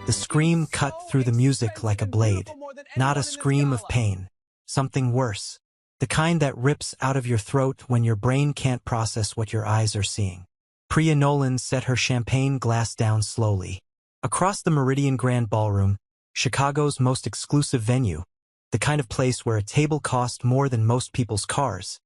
The scream cut through the music like a blade. Not a scream of pain. Something worse. The kind that rips out of your throat when your brain can't process what your eyes are seeing. Priya Nolan set her champagne glass down slowly. Across the Meridian Grand Ballroom, Chicago's most exclusive venue, the kind of place where a table cost more than most people's cars,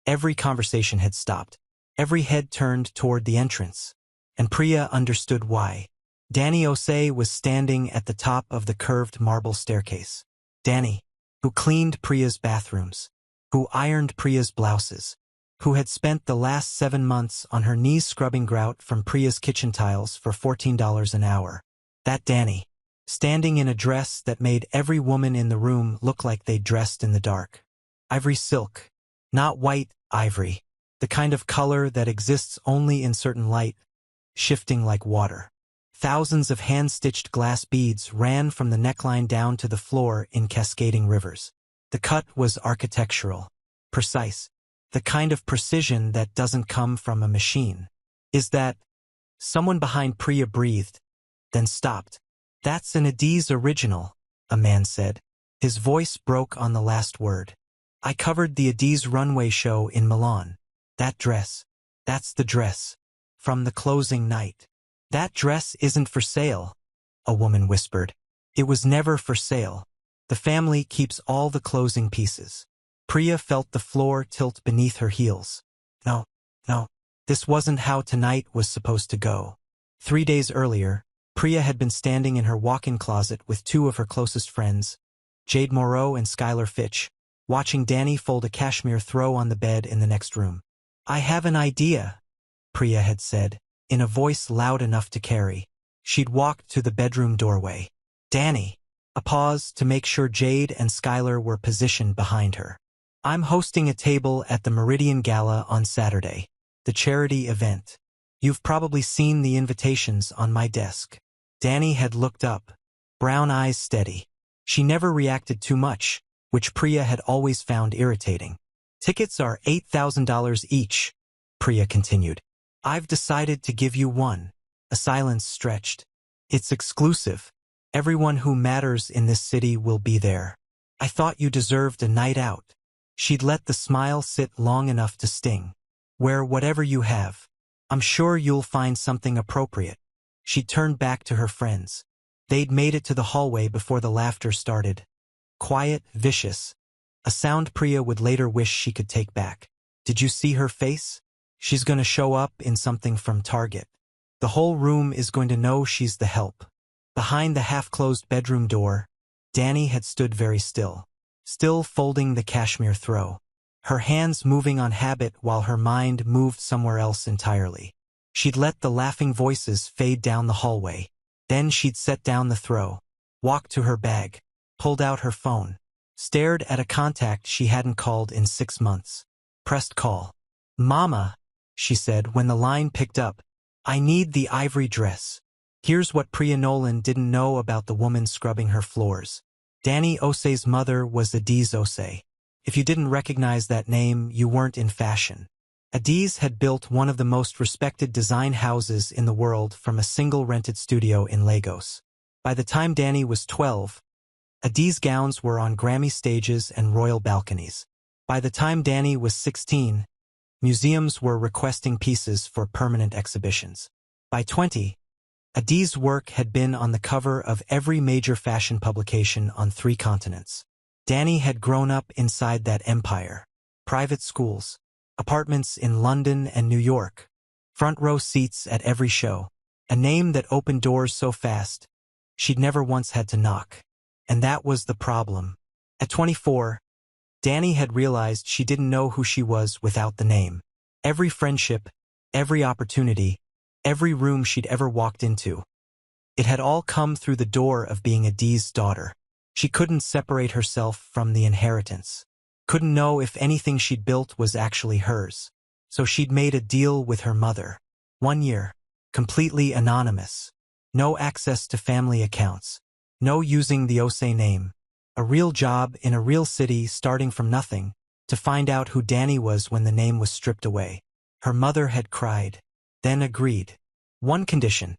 every conversation had stopped. Every head turned toward the entrance. And Priya understood why. Danny Osei was standing at the top of the curved marble staircase. Danny, who cleaned Priya's bathrooms, who ironed Priya's blouses, who had spent the last 7 months on her knees scrubbing grout from Priya's kitchen tiles for $14 an hour. That Danny, standing in a dress that made every woman in the room look like they'd dressed in the dark. Ivory silk. Not white ivory. The kind of color that exists only in certain light, shifting like water. Thousands of hand-stitched glass beads ran from the neckline down to the floor in cascading rivers. The cut was architectural, precise, the kind of precision that doesn't come from a machine. Is that... Someone behind Priya breathed, then stopped. That's an Adiz original, a man said. His voice broke on the last word. I covered the Adiz runway show in Milan. That dress. That's the dress. From the closing night. That dress isn't for sale, a woman whispered. It was never for sale. The family keeps all the closing pieces. Priya felt the floor tilt beneath her heels. No. This wasn't how tonight was supposed to go. 3 days earlier, Priya had been standing in her walk-in closet with 2 of her closest friends, Jade Moreau and Skylar Fitch, watching Danny fold a cashmere throw on the bed in the next room. I have an idea, Priya had said, in a voice loud enough to carry. She'd walked to the bedroom doorway. Danny. A pause to make sure Jade and Skylar were positioned behind her. I'm hosting a table at the Meridian Gala on Saturday, the charity event. You've probably seen the invitations on my desk. Danny had looked up, brown eyes steady. She never reacted too much, which Priya had always found irritating. Tickets are $8,000 each, Priya continued. I've decided to give you one. A silence stretched. It's exclusive. Everyone who matters in this city will be there. I thought you deserved a night out. She'd let the smile sit long enough to sting. Wear whatever you have. I'm sure you'll find something appropriate. She turned back to her friends. They'd made it to the hallway before the laughter started. Quiet, vicious. A sound Priya would later wish she could take back. Did you see her face? She's going to show up in something from Target. The whole room is going to know she's the help. Behind the half-closed bedroom door, Danny had stood very still folding the cashmere throw. Her hands moving on habit while her mind moved somewhere else entirely. She'd let the laughing voices fade down the hallway. Then she'd set down the throw, walked to her bag, pulled out her phone, stared at a contact she hadn't called in 6 months. Pressed call. Mama, she said when the line picked up, I need the ivory dress. Here's what Priya Nolan didn't know about the woman scrubbing her floors. Danny Osei's mother was Adiz Osei. If you didn't recognize that name, you weren't in fashion. Adiz had built one of the most respected design houses in the world from a single rented studio in Lagos. By the time Danny was 12, Adiz gowns were on Grammy stages and royal balconies. By the time Danny was 16, museums were requesting pieces for permanent exhibitions. By 20, Adiz's work had been on the cover of every major fashion publication on 3 continents. Danny had grown up inside that empire. Private schools, apartments in London and New York, front row seats at every show, a name that opened doors so fast, she'd never once had to knock. And that was the problem. At 24, Danny had realized she didn't know who she was without the name. Every friendship, every opportunity, every room she'd ever walked into. It had all come through the door of being Adiz's daughter. She couldn't separate herself from the inheritance. Couldn't know if anything she'd built was actually hers. So she'd made a deal with her mother. 1 year. Completely anonymous. No access to family accounts. No using the Osei name. A real job in a real city starting from nothing, to find out who Danny was when the name was stripped away. Her mother had cried. Then agreed. One condition.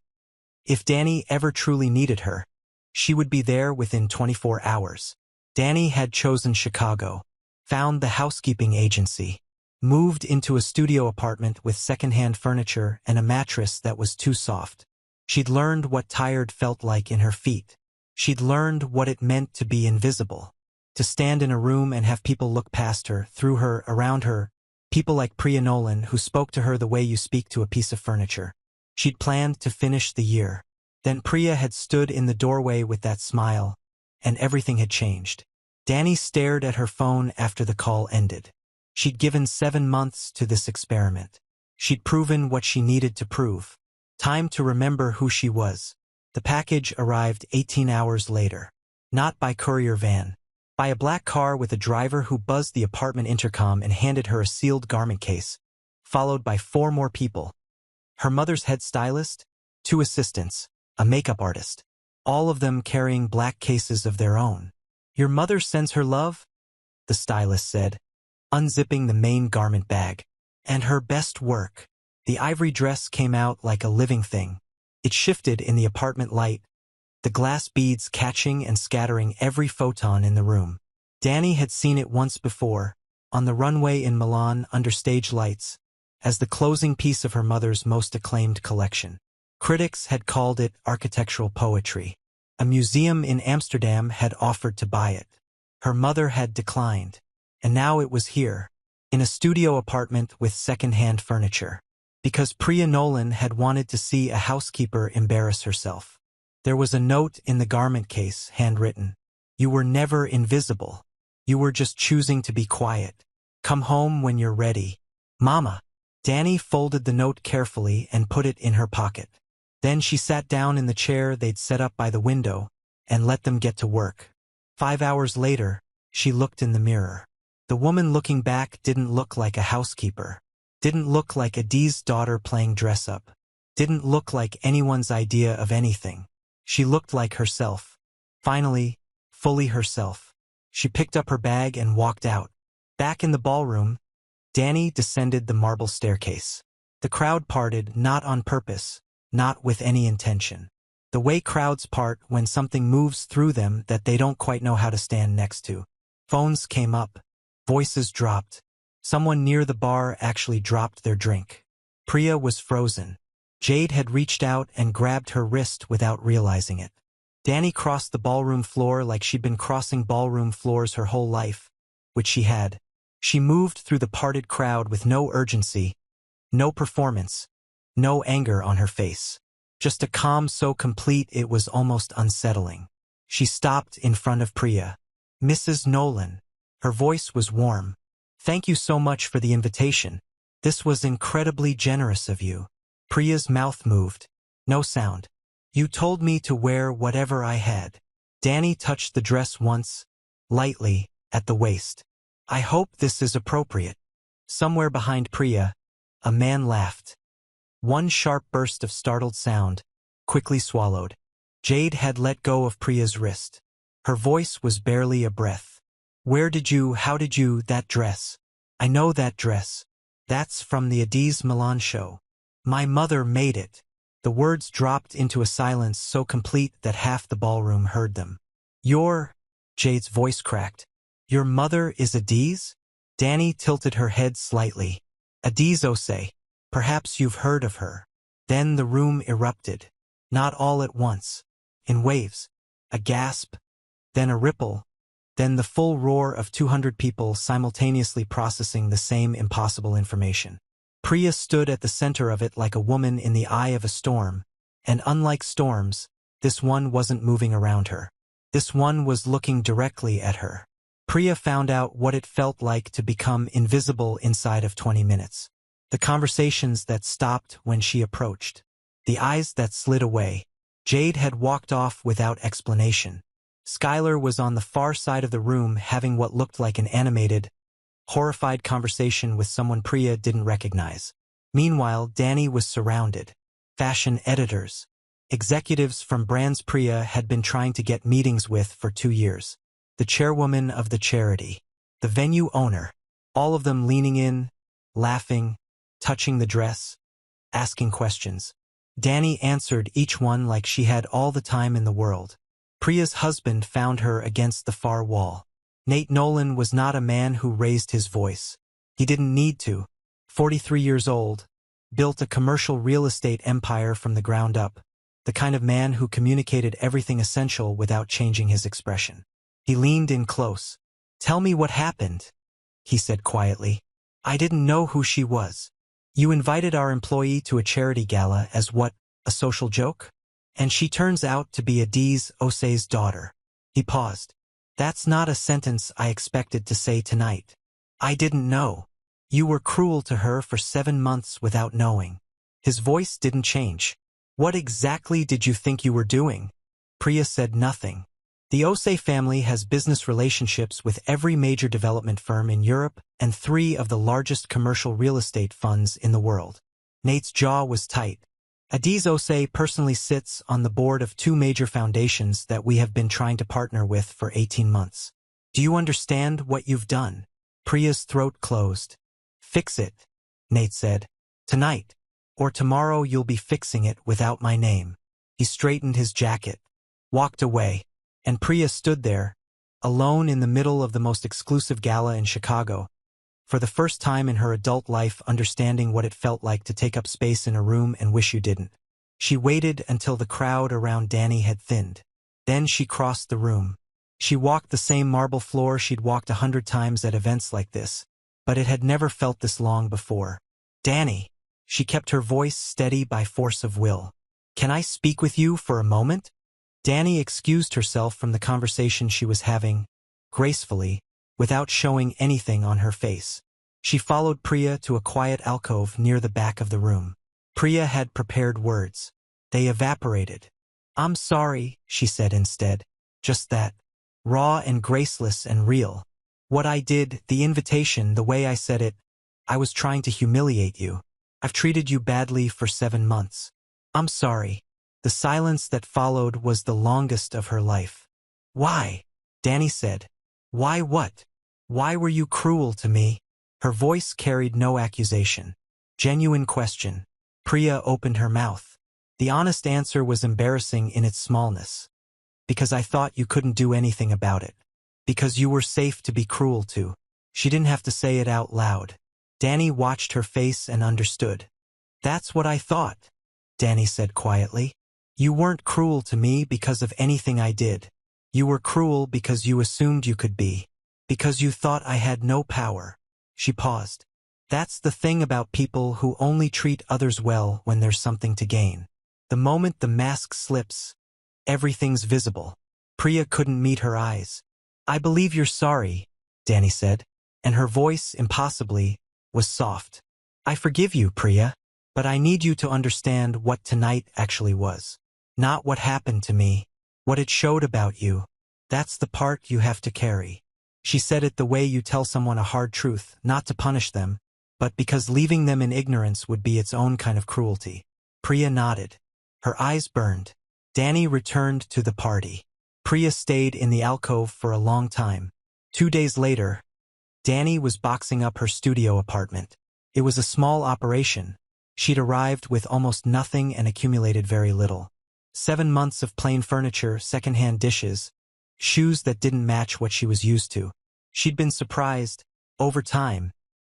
If Danny ever truly needed her, she would be there within 24 hours. Danny had chosen Chicago, found the housekeeping agency, moved into a studio apartment with secondhand furniture and a mattress that was too soft. She'd learned what tired felt like in her feet. She'd learned what it meant to be invisible, to stand in a room and have people look past her, through her, around her, people like Priya Nolan who spoke to her the way you speak to a piece of furniture. She'd planned to finish the year. Then Priya had stood in the doorway with that smile, and everything had changed. Danny stared at her phone after the call ended. She'd given 7 months to this experiment. She'd proven what she needed to prove. Time to remember who she was. The package arrived 18 hours later. Not by courier van. By a black car with a driver who buzzed the apartment intercom and handed her a sealed garment case, followed by 4 more people. Her mother's head stylist, 2 assistants, a makeup artist, all of them carrying black cases of their own. "Your mother sends her love?" the stylist said, unzipping the main garment bag. "And her best work." The ivory dress came out like a living thing. It shifted in the apartment light, the glass beads catching and scattering every photon in the room. Danny had seen it once before, on the runway in Milan under stage lights, as the closing piece of her mother's most acclaimed collection. Critics had called it architectural poetry. A museum in Amsterdam had offered to buy it. Her mother had declined. And now it was here, in a studio apartment with second-hand furniture. Because Priya Nolan had wanted to see a housekeeper embarrass herself. There was a note in the garment case, handwritten. "You were never invisible. You were just choosing to be quiet. Come home when you're ready. Mama." Danny folded the note carefully and put it in her pocket. Then she sat down in the chair they'd set up by the window and let them get to work. 5 hours later, she looked in the mirror. The woman looking back didn't look like a housekeeper. Didn't look like Adi's daughter playing dress-up. Didn't look like anyone's idea of anything. She looked like herself. Finally, fully herself. She picked up her bag and walked out. Back in the ballroom, Danny descended the marble staircase. The crowd parted, not on purpose, not with any intention. The way crowds part when something moves through them that they don't quite know how to stand next to. Phones came up. Voices dropped. Someone near the bar actually dropped their drink. Priya was frozen. Jade had reached out and grabbed her wrist without realizing it. Danny crossed the ballroom floor like she'd been crossing ballroom floors her whole life, which she had. She moved through the parted crowd with no urgency, no performance, no anger on her face. Just a calm so complete it was almost unsettling. She stopped in front of Priya. "Mrs. Nolan." Her voice was warm. "Thank you so much for the invitation. This was incredibly generous of you." Priya's mouth moved. No sound. "You told me to wear whatever I had." Danny touched the dress once, lightly, at the waist. "I hope this is appropriate." Somewhere behind Priya, a man laughed. One sharp burst of startled sound, quickly swallowed. Jade had let go of Priya's wrist. Her voice was barely a breath. How did you, that dress? I know that dress. That's from the Adi's Milan show. My mother made it." The words dropped into a silence so complete that half the ballroom heard them. Jade's voice cracked. "Your mother is Adi's?" Danny tilted her head slightly. "Adi's Ose. Perhaps you've heard of her." Then the room erupted. Not all at once. In waves. A gasp. Then a ripple. Then the full roar of 200 people simultaneously processing the same impossible information. Priya stood at the center of it like a woman in the eye of a storm, and unlike storms, this one wasn't moving around her. This one was looking directly at her. Priya found out what it felt like to become invisible inside of 20 minutes. The conversations that stopped when she approached. The eyes that slid away. Jade had walked off without explanation. Skylar was on the far side of the room having what looked like an animated, horrified conversation with someone Priya didn't recognize. Meanwhile, Danny was surrounded. Fashion editors. Executives from brands Priya had been trying to get meetings with for 2 years. The chairwoman of the charity. The venue owner. All of them leaning in, laughing, touching the dress, asking questions. Danny answered each one like she had all the time in the world. Priya's husband found her against the far wall. Nate Nolan was not a man who raised his voice. He didn't need to. 43 years old, built a commercial real estate empire from the ground up, the kind of man who communicated everything essential without changing his expression. He leaned in close. "Tell me what happened," he said quietly. "I didn't know who she was. You invited our employee to a charity gala as what, a social joke? And she turns out to be Adiz Osei's daughter." He paused. "That's not a sentence I expected to say tonight. I didn't know. You were cruel to her for 7 months without knowing." His voice didn't change. "What exactly did you think you were doing?" Priya said nothing. The Osei family has business relationships with every major development firm in Europe and 3 of the largest commercial real estate funds in the world. Nate's jaw was tight. Adiz Osei personally sits on the board of 2 major foundations that we have been trying to partner with for 18 months. "Do you understand what you've done?" Priya's throat closed. "Fix it," Nate said. "Tonight, or tomorrow you'll be fixing it without my name." He straightened his jacket, walked away, and Priya stood there, alone in the middle of the most exclusive gala in Chicago, for the first time in her adult life understanding what it felt like to take up space in a room and wish you didn't. She waited until the crowd around Danny had thinned. Then she crossed the room. She walked the same marble floor she'd walked 100 times at events like this, but it had never felt this long before. "Danny," she kept her voice steady by force of will. "Can I speak with you for a moment?" Danny excused herself from the conversation she was having, gracefully, without showing anything on her face. She followed Priya to a quiet alcove near the back of the room. Priya had prepared words. They evaporated. "I'm sorry," she said instead. Just that. Raw and graceless and real. "What I did, the invitation, the way I said it, I was trying to humiliate you. I've treated you badly for 7 months. I'm sorry." The silence that followed was the longest of her life. "Why?" Danny said. "Why what? Why were you cruel to me?" Her voice carried no accusation. Genuine question. Priya opened her mouth. The honest answer was embarrassing in its smallness. "Because I thought you couldn't do anything about it. Because you were safe to be cruel to." She didn't have to say it out loud. Danny watched her face and understood. "That's what I thought," Danny said quietly. "You weren't cruel to me because of anything I did. You were cruel because you assumed you could be. Because you thought I had no power." She paused. "That's the thing about people who only treat others well when there's something to gain. The moment the mask slips, everything's visible." Priya couldn't meet her eyes. "I believe you're sorry," Danny said, and her voice, impossibly, was soft. "I forgive you, Priya, but I need you to understand what tonight actually was. Not what happened to me, what it showed about you. That's the part you have to carry." She said it the way you tell someone a hard truth, not to punish them, but because leaving them in ignorance would be its own kind of cruelty. Priya nodded. Her eyes burned. Danny returned to the party. Priya stayed in the alcove for a long time. 2 days later, Danny was boxing up her studio apartment. It was a small operation. She'd arrived with almost nothing and accumulated very little. 7 months of plain furniture, secondhand dishes, shoes that didn't match what she was used to. She'd been surprised, over time,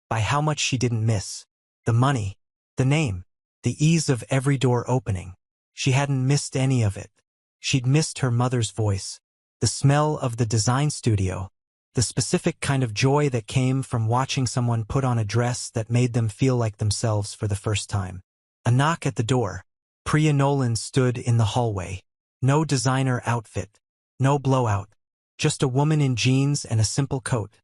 by how much she didn't miss. The money, the name, the ease of every door opening. She hadn't missed any of it. She'd missed her mother's voice, the smell of the design studio, the specific kind of joy that came from watching someone put on a dress that made them feel like themselves for the first time. A knock at the door. Priya Nolan stood in the hallway. No designer outfit. No blowout. Just a woman in jeans and a simple coat.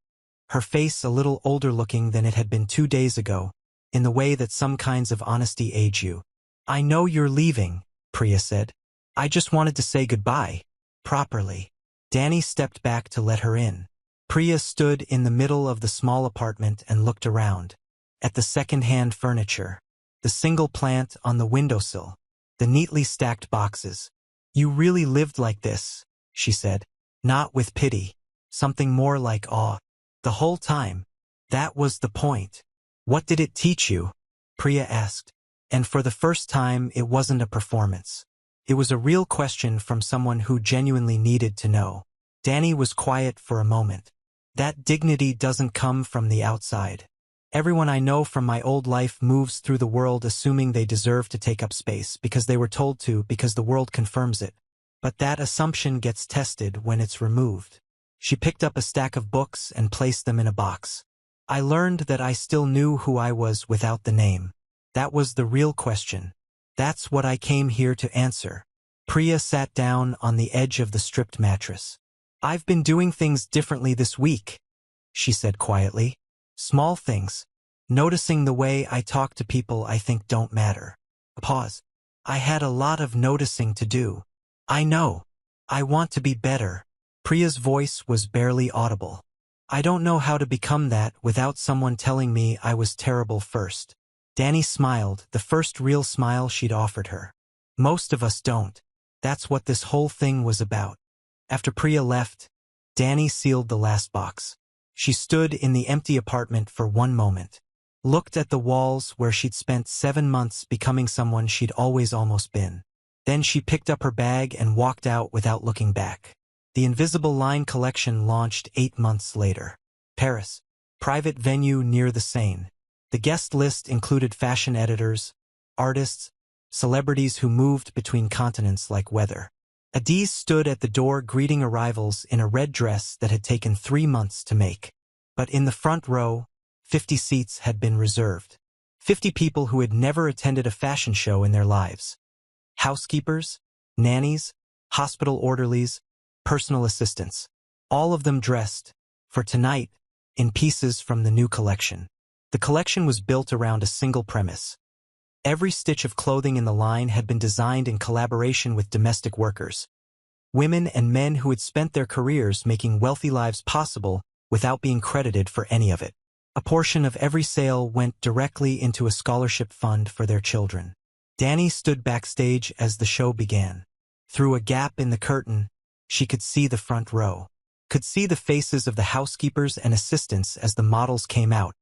Her face a little older looking than it had been 2 days ago, in the way that some kinds of honesty age you. "I know you're leaving," Priya said. "I just wanted to say goodbye. Properly." Danny stepped back to let her in. Priya stood in the middle of the small apartment and looked around. At the second-hand furniture. The single plant on the windowsill. The neatly stacked boxes. "You really lived like this," she said. Not with pity. Something more like awe. "The whole time. That was the point." "What did it teach you?" Priya asked. And for the first time, it wasn't a performance. It was a real question from someone who genuinely needed to know. Danny was quiet for a moment. That dignity doesn't come from the outside. Everyone I know from my old life moves through the world assuming they deserve to take up space because they were told to, because the world confirms it. But that assumption gets tested when it's removed. She picked up a stack of books and placed them in a box. I learned that I still knew who I was without the name. That was the real question. That's what I came here to answer. Priya sat down on the edge of the stripped mattress. I've been doing things differently this week, she said quietly. Small things. Noticing the way I talk to people I think don't matter. A pause. I had a lot of noticing to do. I know. I want to be better. Priya's voice was barely audible. I don't know how to become that without someone telling me I was terrible first. Danny smiled, the first real smile she'd offered her. Most of us don't. That's what this whole thing was about. After Priya left, Danny sealed the last box. She stood in the empty apartment for one moment, looked at the walls where she'd spent 7 months becoming someone she'd always almost been. Then she picked up her bag and walked out without looking back. The Invisible Line collection launched 8 months later. Paris. Private venue near the Seine. The guest list included fashion editors, artists, celebrities who moved between continents like weather. Adiz stood at the door greeting arrivals in a red dress that had taken 3 months to make. But in the front row, 50 seats had been reserved. 50 people who had never attended a fashion show in their lives. Housekeepers, nannies, hospital orderlies, personal assistants. All of them dressed, for tonight, in pieces from the new collection. The collection was built around a single premise. Every stitch of clothing in the line had been designed in collaboration with domestic workers. Women and men who had spent their careers making wealthy lives possible without being credited for any of it. A portion of every sale went directly into a scholarship fund for their children. Danny stood backstage as the show began. Through a gap in the curtain, she could see the front row. Could see the faces of the housekeepers and assistants as the models came out.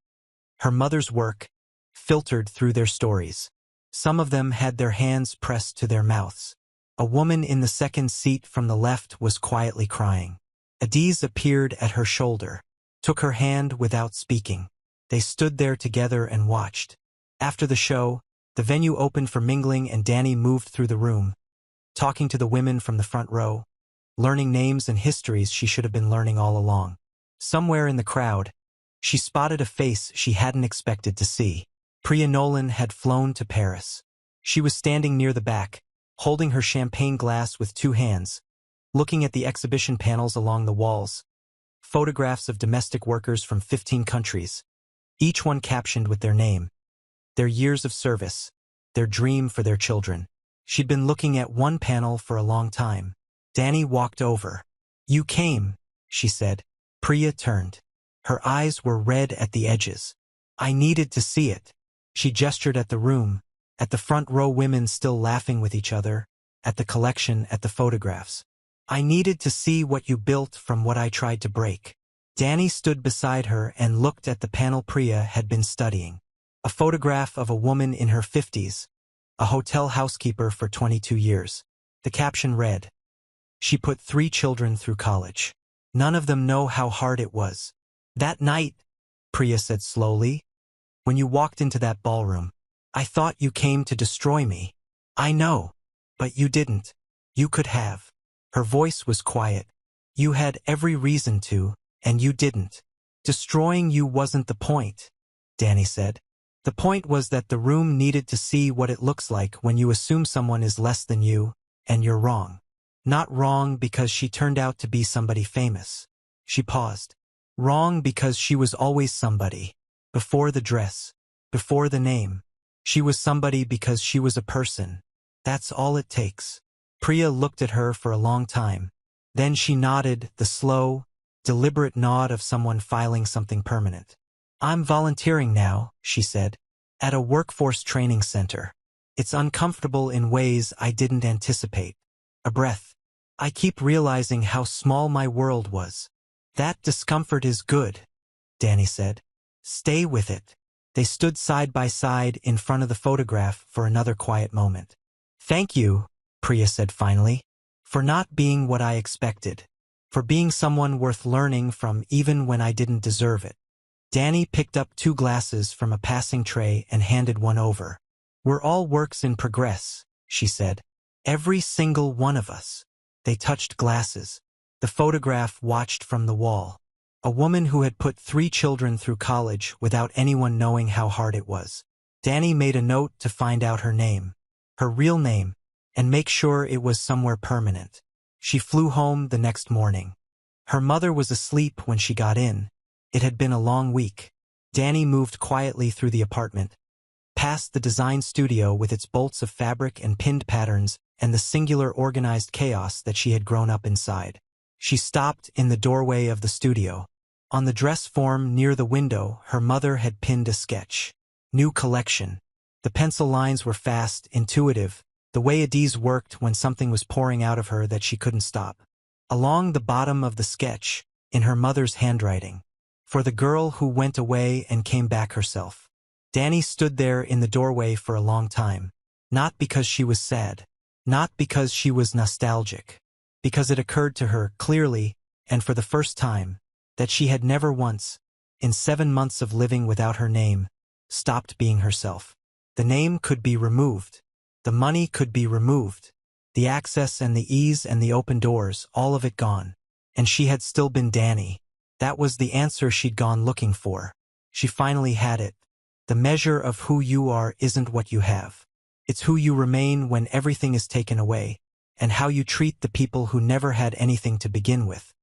Her mother's work filtered through their stories. Some of them had their hands pressed to their mouths. A woman in the second seat from the left was quietly crying. Adiz appeared at her shoulder, took her hand without speaking. They stood there together and watched. After the show, the venue opened for mingling and Danny moved through the room, talking to the women from the front row, learning names and histories she should have been learning all along. Somewhere in the crowd, she spotted a face she hadn't expected to see. Priya Nolan had flown to Paris. She was standing near the back, holding her champagne glass with 2 hands, looking at the exhibition panels along the walls, photographs of domestic workers from 15 countries, each one captioned with their name, their years of service, their dream for their children. She'd been looking at one panel for a long time. Danny walked over. "You came," she said. Priya turned. Her eyes were red at the edges. "I needed to see it." She gestured at the room, at the front row women still laughing with each other, at the collection, at the photographs. "I needed to see what you built from what I tried to break." Danny stood beside her and looked at the panel Priya had been studying. A photograph of a woman in her 50s, a hotel housekeeper for 22 years. The caption read, "She put 3 children through college. None of them know how hard it was." "That night," Priya said slowly, "when you walked into that ballroom, I thought you came to destroy me. I know, but you didn't. You could have." Her voice was quiet. "You had every reason to, and you didn't. Destroying you wasn't the point," Danny said. "The point was that the room needed to see what it looks like when you assume someone is less than you, and you're wrong. Not wrong because she turned out to be somebody famous." She paused. "Wrong because she was always somebody. Before the dress, before the name. She was somebody because she was a person. That's all it takes." Priya looked at her for a long time. Then she nodded, the slow, deliberate nod of someone filing something permanent. "I'm volunteering now," she said, "at a workforce training center. It's uncomfortable in ways I didn't anticipate." A breath. "I keep realizing how small my world was." "That discomfort is good," Danny said. "Stay with it." They stood side by side in front of the photograph for another quiet moment. "Thank you," Priya said finally, "for not being what I expected. For being someone worth learning from even when I didn't deserve it." Danny picked up 2 glasses from a passing tray and handed one over. "We're all works in progress," she said. "Every single one of us." They touched glasses. The photograph watched from the wall. A woman who had put 3 children through college without anyone knowing how hard it was. Danny made a note to find out her name, her real name, and make sure it was somewhere permanent. She flew home the next morning. Her mother was asleep when she got in. It had been a long week. Danny moved quietly through the apartment, past the design studio with its bolts of fabric and pinned patterns and the singular organized chaos that she had grown up inside. She stopped in the doorway of the studio. On the dress form near the window, her mother had pinned a sketch. "New collection." The pencil lines were fast, intuitive, the way Adiz worked when something was pouring out of her that she couldn't stop. Along the bottom of the sketch, in her mother's handwriting, "For the girl who went away and came back herself." Danny stood there in the doorway for a long time. Not because she was sad. Not because she was nostalgic. Because it occurred to her, clearly, and for the first time, that she had never once, in 7 months of living without her name, stopped being herself. The name could be removed. The money could be removed. The access and the ease and the open doors, all of it gone. And she had still been Danny. That was the answer she'd gone looking for. She finally had it. The measure of who you are isn't what you have. It's who you remain when everything is taken away, and how you treat the people who never had anything to begin with.